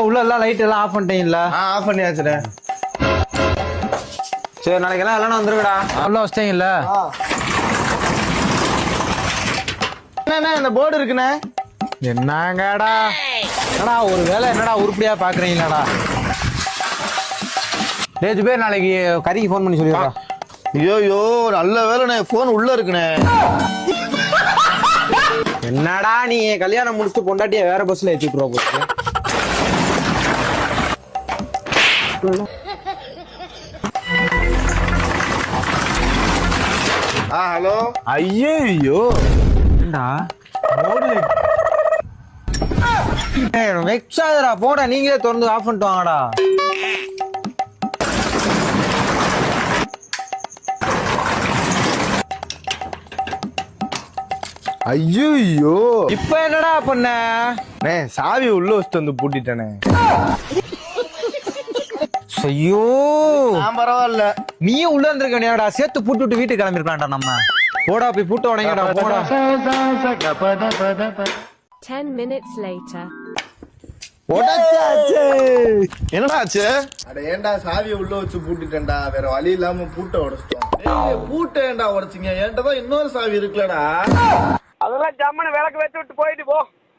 உள்ள எல்லாம் லைட் எல்லாம் ஆஃப் பண்ணிட்டீங்களா? ஆஃப் பண்ணியாச்சுடா. சரி நாளைக்கு எல்லாம் இல்லைன்னா வந்துருவிடா. உள்ள வச்சிட்டீங்கல்ல? என்னண்ணே இந்த போர்டு இருக்குண்ணே? என்னங்கடா ஒரு வேலை என்னடா உருப்படியா பாக்குறீங்களாடா? டேய் பேர் நாளைக்கு கறிக்கு ஃபோன் பண்ணி சொல்லிடுறா. ஐயோ நல்ல வேலைண்ணே, போன் உள்ள இருக்குண்ணே. என்னடா நீ கல்யாணம் முடிச்சுட்டு பொண்டாட்டிய வேற பஸ்ல ஏத்திட்டு போச்சு. ஹலோ. ஐயோ வெக்ஸாதரா போடா, நீங்களே திறந்து ஆஃப் பண்ணிட்டு வாங்கடா. ஐயோ இப்ப என்னடா பண்ண? சாவி உள்ள வச்சுட்டு வந்து பூட்டிட்டேனே. ஐயோ பரவாயில்ல, நீயும் உள்ள இருந்திருக்க வேண்டியடா, சேர்த்து பூட்டு விட்டு வீட்டுக்கு கிளம்பிருக்கலாம்டா. நம்ம போடா போய் பூட்ட உடங்கடா போடா. 10 minutes later. என்னடா ஆச்சு? அட ஏன்டா சாவியை உள்ள வச்சு பூட்டிட்டேன்டா, வேற வழி இல்லாம பூட்டை உடைச்சிட்டோம். பூட்டை ஏன்டா உடைச்சிங்க? என்கிட்ட தான் இன்னொரு சாவி இருக்குல்லடா. அதெல்லாம் ஜம்முன்னு விளக்கு வச்சு விட்டு போயிட்டு போ.